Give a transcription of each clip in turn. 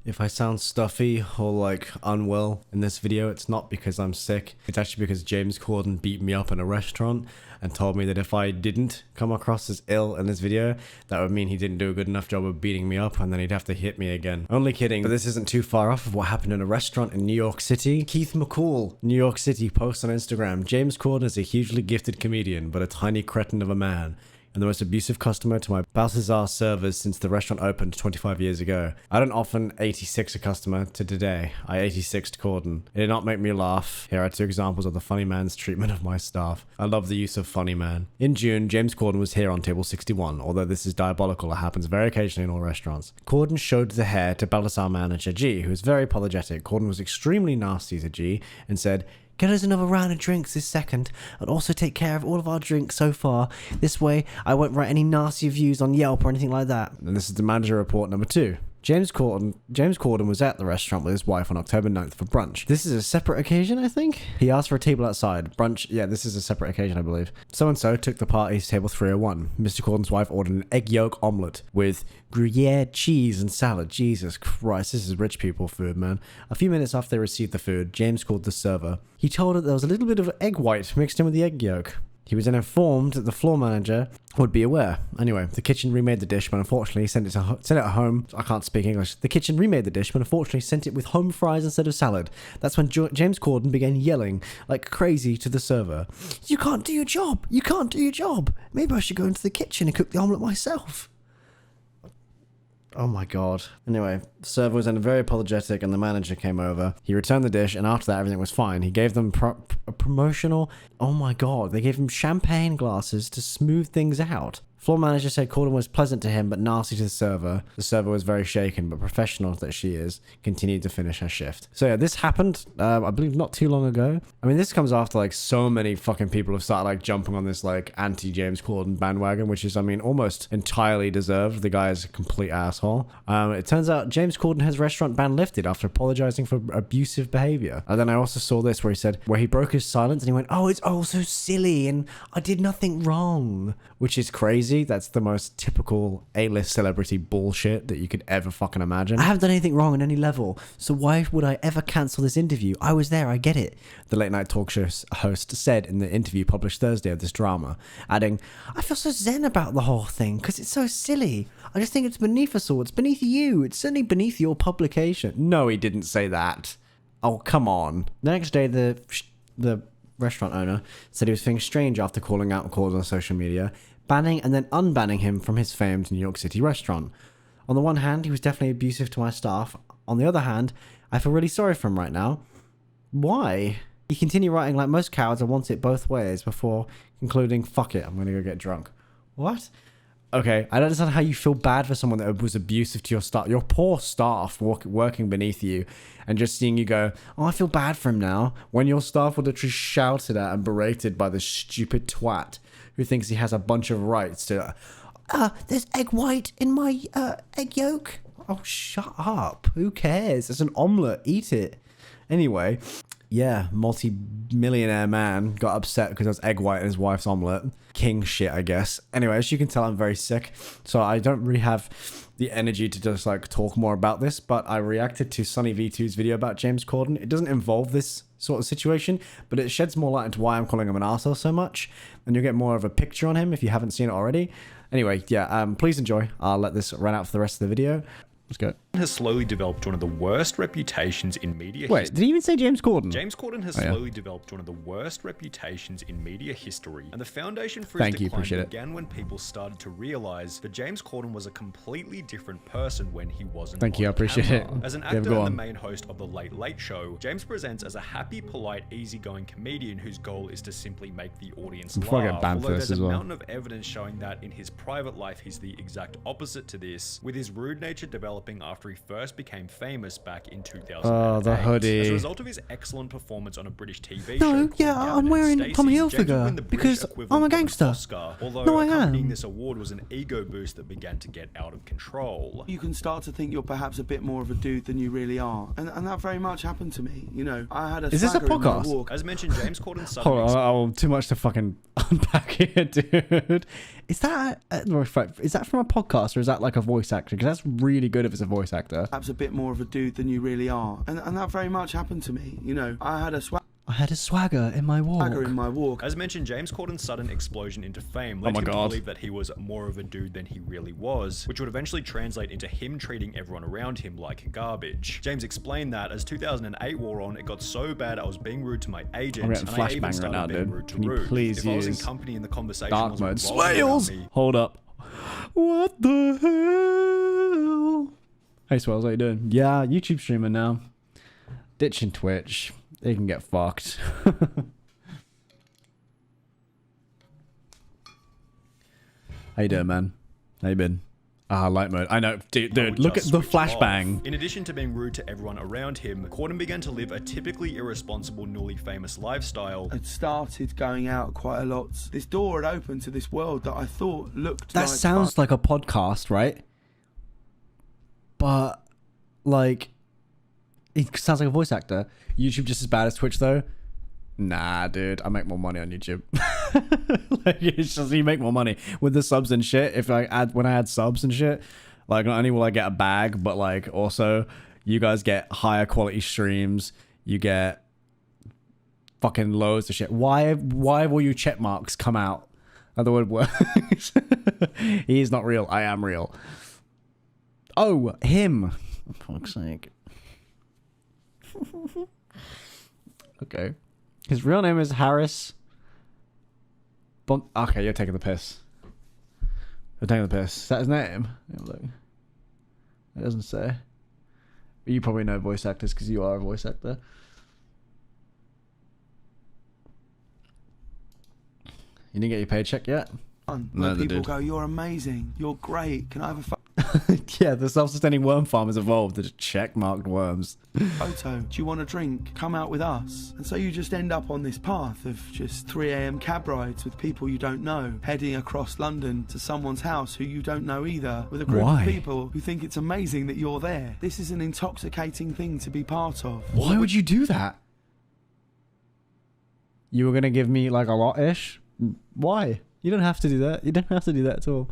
If I sound stuffy or like unwell in this video, it's not because I'm sick. It's actually because James Corden beat me up in a restaurant and told me that if I didn't come across as ill in this video, that would mean he didn't do a good enough job of beating me up and then he'd have to hit me again. Only kidding, but this isn't too far off of what happened in a restaurant in New York City. Keith McCall, New York City, posts on Instagram, James Corden is a hugely gifted comedian, but a tiny cretin of a man, and the most abusive customer to my Balthazar servers since the restaurant opened 25 years ago. I don't often 86 a customer to today. I 86'd Corden. It did not make me laugh. Here are 2 examples of the funny man's treatment of my staff. I love the use of funny man. In June, James Corden was here on table 61. Although this is diabolical, it happens very occasionally in all restaurants. Corden showed the hair to Balthazar manager G, who was very apologetic. Corden was extremely nasty to G and said, "Get us another round of drinks this second, and also take care of all of our drinks so far. This way, I won't write any nasty reviews on Yelp or anything like that." And this is the manager report number 2. James Corden was at the restaurant with his wife on October 9th for brunch. This is a separate occasion, I think? He asked for a table outside. Brunch, yeah, this is a separate occasion, I believe. So-and-so took the party to table 301. Mr. Corden's wife ordered an egg yolk omelette with Gruyere cheese and salad. Jesus Christ, this is rich people food, man. A few minutes after they received the food, James called the server. He told her there was a little bit of egg white mixed in with the egg yolk. He was then informed that the floor manager would be aware. Anyway, the kitchen remade the dish, but unfortunately sent it home. I can't speak English. The kitchen remade the dish, but unfortunately sent it with home fries instead of salad. That's when James Corden began yelling like crazy to the server. "You can't do your job! You can't do your job! Maybe I should go into the kitchen and cook the omelette myself." Oh my god. Anyway, the server was then very apologetic and the manager came over. He returned the dish and after that everything was fine. He gave them a promotional... Oh my god, they gave him champagne glasses to smooth things out. Floor manager said Corden was pleasant to him but nasty to the server. The server was very shaken, but professional that she is, continued to finish her shift. So yeah, this happened, I believe not too long ago. I mean, this comes after like so many fucking people have started like jumping on this like anti-James Corden bandwagon, which is, I mean, almost entirely deserved. The guy is a complete asshole. It turns out James Corden has restaurant ban lifted after apologizing for abusive behavior. And then I also saw this where he broke his silence and he went, "Oh, it's all so silly and I did nothing wrong," which is crazy. That's the most typical A-list celebrity bullshit that you could ever fucking imagine. "I haven't done anything wrong on any level, so why would I ever cancel this interview? I was there, I get it," the late night talk show host said in the interview published Thursday of this drama, adding, "I feel so zen about the whole thing because it's so silly. I just think it's beneath us all. It's beneath you. It's certainly beneath your publication." No, he didn't say that. Oh, come on. The next day, the restaurant owner said he was feeling strange after calling out Corden on social media, banning and then unbanning him from his famed New York City restaurant. "On the one hand, he was definitely abusive to my staff. On the other hand, I feel really sorry for him right now." Why? He continued writing, "Like most cowards, I want it both ways," before concluding, "Fuck it, I'm gonna go get drunk." What? Okay, I don't understand how you feel bad for someone that was abusive to your staff, your poor staff working beneath you, and just seeing you go, "Oh, I feel bad for him now," when your staff were literally shouted at and berated by this stupid twat who thinks he has a bunch of rights to, "There's egg white in my egg yolk." Oh, shut up. Who cares? It's an omelette. Eat it. Anyway, yeah, multi-millionaire man got upset because there was egg white in his wife's omelette. King shit, I guess. Anyway, as you can tell, I'm very sick, so I don't really have the energy to just like talk more about this, but I reacted to Sunny V2's video about James Corden. It doesn't involve this sort of situation, but it sheds more light into why I'm calling him an arsehole so much, and you'll get more of a picture on him if you haven't seen it already. Anyway, yeah, please enjoy. I'll let this run out for the rest of the video. Let's go. Has slowly developed one of the worst reputations in media history. Wait, did he even say James Corden? James Corden has slowly developed one of the worst reputations in media history, and the foundation for his decline began when people started to realize that James Corden was a completely different person when he wasn't on I appreciate it. As an actor and the main host of The Late Late Show, James presents as a happy, polite, easygoing comedian whose goal is to simply make the audience laugh. Although there's a mountain of evidence showing that in his private life he's the exact opposite to this, with his rude nature developing after he first became famous back in 2008. Oh, the hoodie. As a result of his excellent performance on a British TV show. No, yeah, I'm wearing Tommy Hilfiger because I'm a gangster. Oscar, although no, I am. accompanying this award was an ego boost that began to get out of control. You can start to think you're perhaps a bit more of a dude than you really are, and that very much happened to me. You know, I had a. Is this a podcast? Walk. As mentioned, James Corden. Hold on, too much to fucking unpack here, dude. Is that from a podcast or is that like a voice actor? Because that's really good if it's a voice actor. Perhaps a bit more of a dude than you really are. And that very much happened to me. You know, I had a swagger in my walk. As mentioned, James Corden's sudden explosion into fame led him to believe that he was more of a dude than he really was, which would eventually translate into him treating everyone around him like garbage. James explained that as 2008 wore on, it got so bad I was being rude to my agent, and I even started being rude to Rude. Please if I was in company and the conversation dark mode. Swales! Hold up. What the hell? Hey Swales, how you doing? Yeah, YouTube streamer now. Ditching Twitch. They can get fucked. How you doing, man? How you been? Light mode. I know. Dude, look at the flashbang. In addition to being rude to everyone around him, Corden began to live a typically irresponsible, newly famous lifestyle. I'd started going out quite a lot. This door had opened to this world that I thought looked like... That sounds like a podcast, right? But, like... It sounds like a voice actor. YouTube just as bad as Twitch, though? Nah, dude. I make more money on YouTube. Like, it's just you make more money with the subs and shit. When I add subs and shit, like not only will I get a bag, but like also you guys get higher quality streams. You get fucking loads of shit. Why have all you check marks come out? The word works. He is not real. I am real. Oh, him. For fuck's sake. Okay. His real name is Harris. Okay, you're taking the piss. You're taking the piss. Is that his name? Look. It doesn't say. But you probably know voice actors because you are a voice actor. You didn't get your paycheck yet? No, people go, you're amazing. You're great. Can I have a yeah, the self-sustaining worm farm has evolved. They're just check-marked worms. photo? Do you want a drink? Come out with us. And so you just end up on this path of just 3 a.m. cab rides with people you don't know, heading across London to someone's house who you don't know either, with a group of people who think it's amazing that you're there. This is an intoxicating thing to be part of. Why would you do that? You were going to give me like a lot-ish? Why? You don't have to do that. You don't have to do that at all.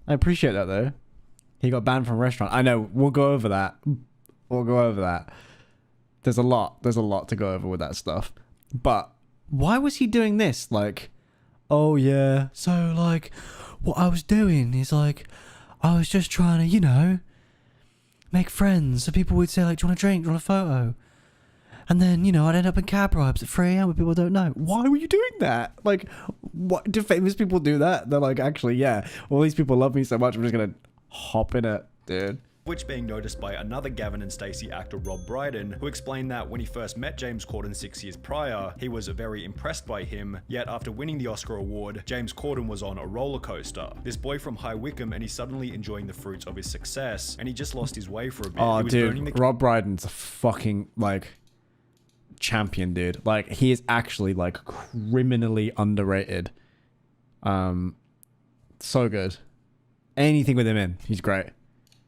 I appreciate that though. He got banned from a restaurant. I know. We'll go over that. We'll go over that. There's a lot to go over with that stuff. But why was he doing this? Like, oh yeah. So like, what I was doing is like, I was just trying to, you know, make friends. So people would say like, do you want a drink? Do you want a photo? And then, you know, I'd end up in cab rides at 3 a.m. with people don't know. Why were you doing that? Like, what do famous people do that? They're like, actually, yeah, all these people love me so much, I'm just going to hop in it, dude. Which being noticed by another Gavin and Stacey actor Rob Brydon, who explained that when he first met James Corden 6 years prior, he was very impressed by him, yet after winning the Oscar award, James Corden was on a roller coaster. This boy from High Wycombe, and he's suddenly enjoying the fruits of his success, and he just lost his way for a bit. Oh, dude, Rob Brydon's a fucking, like, champion, dude. Like, he is actually, like, criminally underrated. So good. Anything with him in, he's great.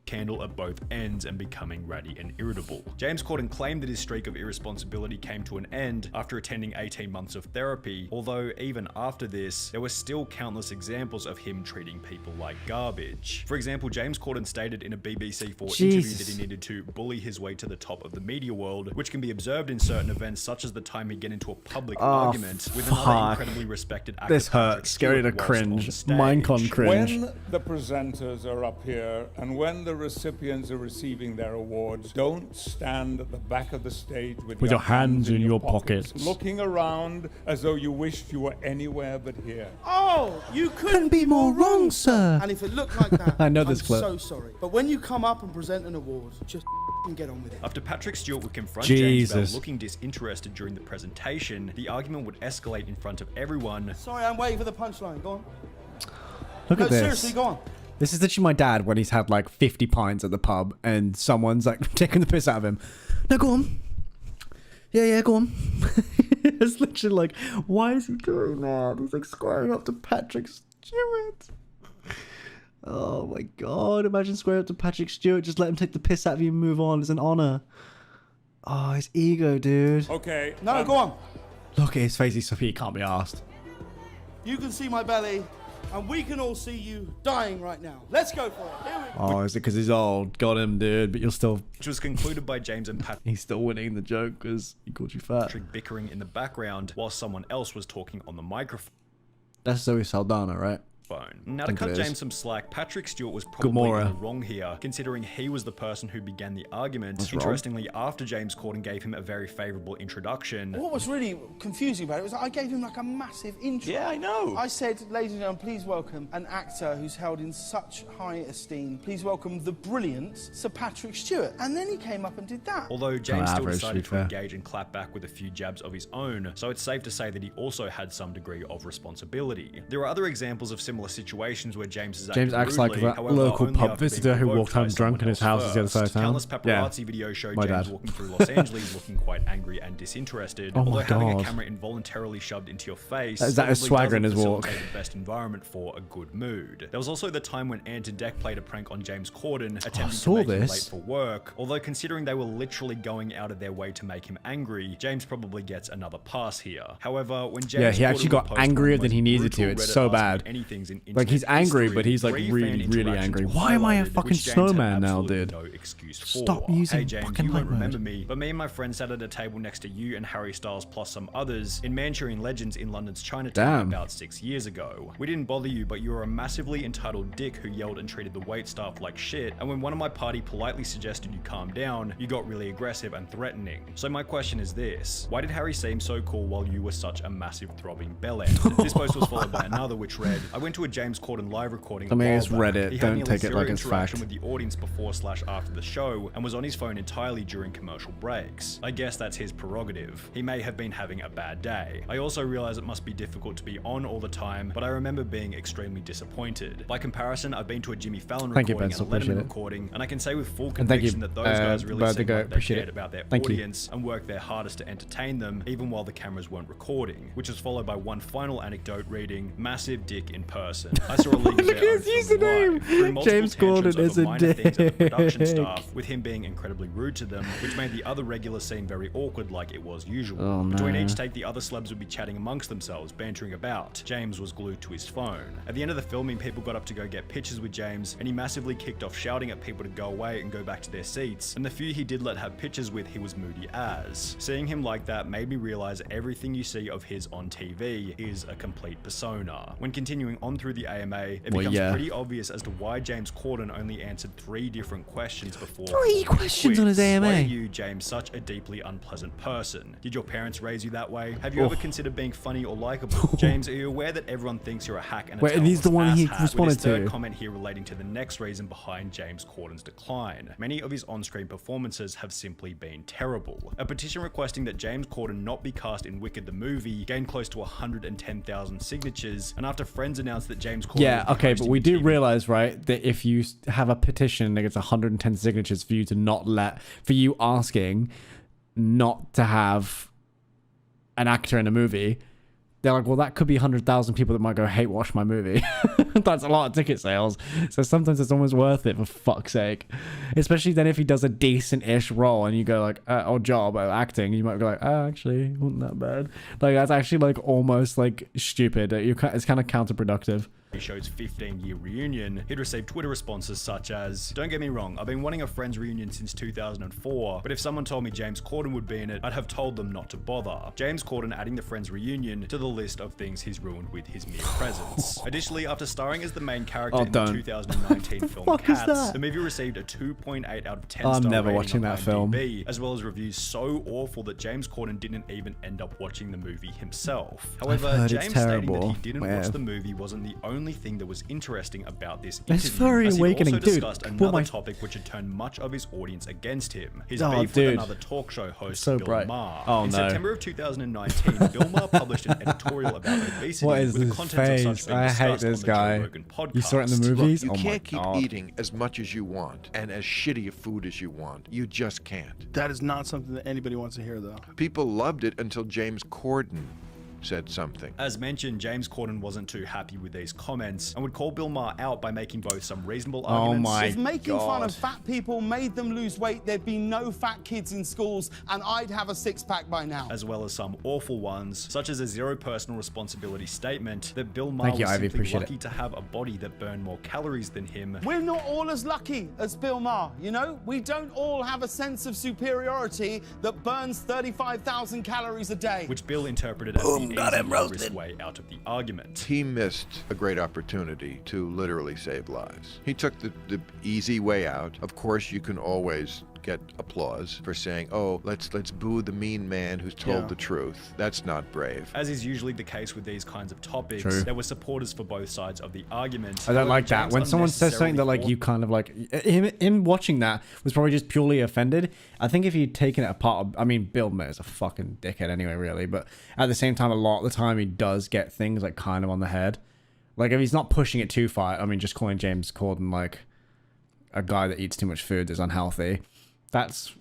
Candle at both ends and becoming ratty and irritable. James Corden claimed that his streak of irresponsibility came to an end after attending 18 months of therapy, although even after this, there were still countless examples of him treating people like garbage. For example, James Corden stated in a BBC 4 interview that he needed to bully his way to the top of the media world, which can be observed in certain events such as the time he get into a public argument with another incredibly respected actor. This hurts. Scary to cringe. Minecon cringe. When the presenters are up here and when the recipients are receiving their awards, don't stand at the back of the stage with your hands in your pockets, looking around as though you wished you were anywhere but here. Oh, you couldn't be more wrong, sir. And if it looked like that, I know this clip. I'm so sorry. But when you come up and present an award, just get on with it. After Patrick Stewart would confront James about looking disinterested during the presentation, the argument would escalate in front of everyone. Sorry, I'm waiting for the punchline. Go on. Look at this. Seriously, go on. This is literally my dad when he's had like 50 pints at the pub and someone's like taking the piss out of him. No, go on. Yeah, go on. It's literally like, why is he doing that? He's like squaring up to Patrick Stewart. Oh my God. Imagine squaring up to Patrick Stewart. Just let him take the piss out of you and move on. It's an honor. Oh, his ego, dude. Okay. No, go on. Look at his face. He can't be asked. You can see my belly. and we can all see you dying right now. Let's go for it. Here we go. Oh, is it because he's old? Got him, dude. But you're still... Which was concluded by James and Patrick. He's still winning the joke because he called you fat. Bickering in the background while someone else was talking on the microphone. That's Zoe Saldana, right? Now, to cut James some slack, Patrick Stewart was probably in the wrong here, considering he was the person who began the argument. Interestingly, after James Corden gave him a very favourable introduction. What was really confusing about it was that I gave him like a massive intro. Yeah, I know. I said, ladies and gentlemen, please welcome an actor who's held in such high esteem. Please welcome the brilliant Sir Patrick Stewart. And then he came up and did that. Although James still decided to engage and clap back with a few jabs of his own, so it's safe to say that he also had some degree of responsibility. There are other examples of similar situations where James acts like a local pub visitor who walked home drunk in his house at the other side of town. Countless paparazzi videos show James walking through Los Angeles looking quite angry and disinterested. Although having a camera involuntarily shoved into your face is that a swagger in his walk? The best environment for a good mood. There was also the time when Ant and Dec played a prank on James Corden, attempting to make him late for work. Although considering they were literally going out of their way to make him angry, James probably gets another pass here. However, when James he actually got angrier than he needed to. It's so bad. Like he's angry, but he's like really angry. Why am I a fucking snowman now, dude? No excuse for. Stop using Hey James, you won't remember me, but me and my friend sat at a table next to you and Harry Styles plus some others in Manchurian Legends in London's Chinatown about 6 years ago. We didn't bother you, but you were a massively entitled dick who yelled and treated the wait staff like shit, and when one of my party politely suggested you calm down, you got really aggressive and threatening. So my question is this: why did Harry seem so cool while you were such a massive throbbing bellend? This post was followed by another which read, I went to a James Corden live recording. I mean, it's Reddit. Don't take it like it's fact. With the audience before/after the show, and was on his phone entirely during commercial breaks. I guess that's his prerogative. He may have been having a bad day. I also realize it must be difficult to be on all the time, but I remember being extremely disappointed. By comparison, I've been to a Jimmy Fallon recording and a Letterman recording, and I can say with full conviction that those guys really seemed like they cared about their audience and worked their hardest to entertain them, even while the cameras weren't recording. Which is followed by one final anecdote reading, massive dick in person. I saw a leak of their own username. James Corden is a dick. Production staff, with him being incredibly rude to them, which made the other regular scene very awkward like it was usual. Between each take, the other celebs would be chatting amongst themselves, bantering about. James was glued to his phone. At the end of the filming, people got up to go get pictures with James, and he massively kicked off shouting at people to go away and go back to their seats, and the few he did let have pictures with, he was moody as. Seeing him like that made me realize everything you see of his on TV is a complete persona. When continuing on through the AMA, it becomes pretty obvious as to why James Corden only answered 3 different questions before. 3 questions on his AMA. Why are you, James, such a deeply unpleasant person? Did your parents raise you that way? Have you ever considered being funny or likable? James, are you aware that everyone thinks you're a hack and a and he's the one he responded to. Third comment here relating to the next reason behind James Corden's decline. Many of his on-screen performances have simply been terrible. A petition requesting that James Corden not be cast in Wicked the movie gained close to 110,000 signatures, and after friends announced that James Corden but we do realize, right, that if you have a petition that gets 110 signatures for you to for you asking not to have an actor in a movie, they're like, well, that could be 100,000 people that might go hate watch my movie. That's a lot of ticket sales. So sometimes it's almost worth it, for fuck's sake. Especially then if he does a decent-ish role and you go like, job at acting, you might go like, actually, it wasn't that bad. Like, that's actually like almost like stupid. It's kind of counterproductive. show's 15-year reunion, he'd received Twitter responses such as, "Don't get me wrong, I've been wanting a Friends reunion since 2004, but if someone told me James Corden would be in it, I'd have told them not to bother." James Corden adding the Friends reunion to the list of things he's ruined with his mere presence. Additionally, after starring as the main character in the 2019 film Cats, the movie received a 2.8 out of 10 star never rating watching on that IMDb, film. as well as reviews so awful that James Corden didn't even end up watching the movie himself. However, James stating that he didn't watch the movie wasn't the only thing that was interesting about this interview. That's very awakening, also discussed another topic which had turned much of his audience against him. His beef with another talk show host, Bill Maher. In September of 2019, Bill Maher published an editorial about obesity with the contents of such being discussed on the Joe Rogan podcast. You saw it in the movies? Look, you can't keep eating as much as you want and as shitty a food as you want. You just can't. That is not something that anybody wants to hear, though. People loved it until James Corden said something. As mentioned, James Corden wasn't too happy with these comments and would call Bill Maher out by making both some reasonable arguments. If making fun of fat people made them lose weight, there'd be no fat kids in schools and I'd have a six-pack by now. As well as some awful ones, such as a zero personal responsibility statement that Bill Maher was simply lucky to have a body that burned more calories than him. We're not all as lucky as Bill Maher, you know? We don't all have a sense of superiority that burns 35,000 calories a day. Which Bill interpreted as the easy way out of the argument. He missed a great opportunity to literally save lives. He took the easy way out. Of course, you can always get applause for saying, oh, let's boo the mean man who's told the truth. That's not brave. As is usually the case with these kinds of topics, there were supporters for both sides of the argument. I don't like that. When someone says something that like you kind of like, him watching that was probably just purely offended. I think if he'd taken it apart, I mean, Bill Maher's a fucking dickhead anyway, really, but at the same time, a lot of the time he does get things like kind of on the head. Like if he's not pushing it too far, I mean, just calling James Corden like a guy that eats too much food that's unhealthy. That's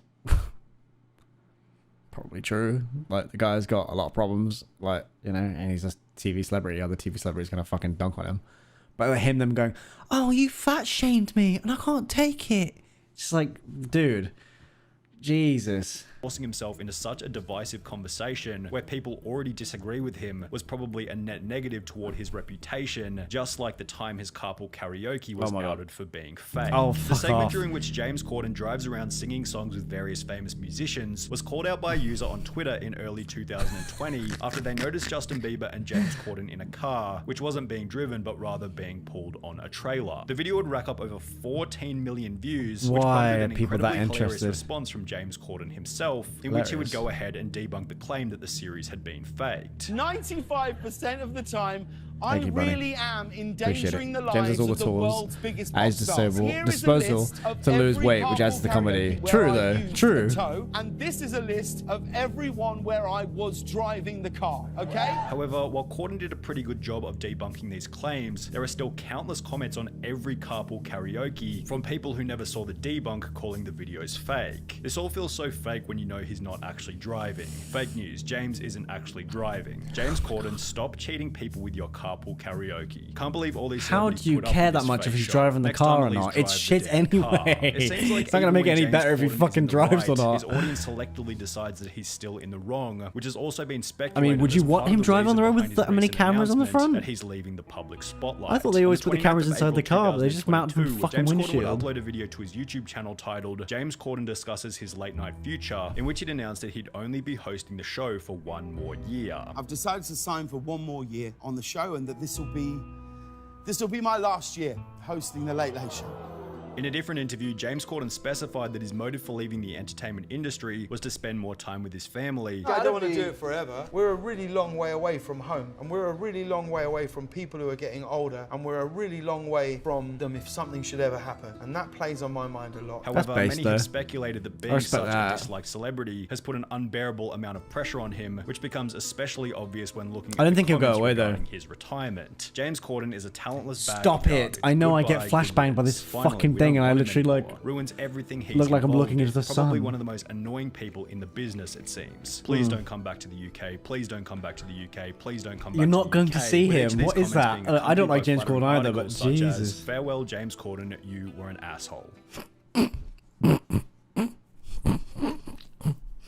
probably true. Like, the guy's got a lot of problems, like, you know, and he's a TV celebrity. Other TV celebrities gonna fucking dunk on him. But them going, oh, you fat shamed me and I can't take it. It's like, dude, Jesus. Forcing himself into such a divisive conversation where people already disagree with him was probably a net negative toward his reputation, just like the time his carpool karaoke was outed for being fake. The segment during which James Corden drives around singing songs with various famous musicians was called out by a user on Twitter in early 2020 after they noticed Justin Bieber and James Corden in a car, which wasn't being driven but rather being pulled on a trailer. The video would rack up over 14 million views, which prompted an incredibly hilarious response from James Corden himself, in which he would go ahead and debunk the claim that the series had been faked. 95% of the time, I really am endangering the lives of the world's biggest pop stars. Disposal to lose weight, which adds to the comedy. True though, true. And this is a list of everyone where I was driving the car, okay? However, while Corden did a pretty good job of debunking these claims, there are still countless comments on every carpool karaoke from people who never saw the debunk calling the videos fake. This all feels so fake when you know he's not actually driving. Fake news, James isn't actually driving. James Corden, stop cheating people with your carpool karaoke. Can't believe all these. How do you care that much if he's driving the car or not? It's shit anyway. It's not gonna make it any better if he fucking drives or not. His audience selectively decides that he's still in the wrong, which has also been speculated. I mean, would you want him driving on the road with that many cameras on the front? That he's leaving the public spotlight. I thought they always put the cameras inside the car, but they just mount them fucking windshield. James Corden would upload a video to his YouTube channel titled "James Corden Discusses His Late Night Future," in which it announced that he'd only be hosting the show for 1 more year. I've decided to sign for 1 more year on the show, and that this will be my last year hosting the Late Late Show. In a different interview, James Corden specified that his motive for leaving the entertainment industry was to spend more time with his family. I don't want to do it forever. We're a really long way away from home, and we're a really long way away from people who are getting older, and we're a really long way from them if something should ever happen, and that plays on my mind a lot. However, many have speculated that being such a disliked celebrity has put an unbearable amount of pressure on him, which becomes especially obvious when looking at the comments regarding his retirement. James Corden is a talentless bad Stop it! I know I get flashbanged by this fucking thing, and I literally like ruins everything he's look like I'm looking into the sun. Probably one of the most annoying people in the business, it seems. Please don't come back to the UK. Please don't come back to the UK. Please don't come back. You're not going to see him. What is that? I don't like James Corden either, but Jesus. Farewell, James Corden. You were an asshole.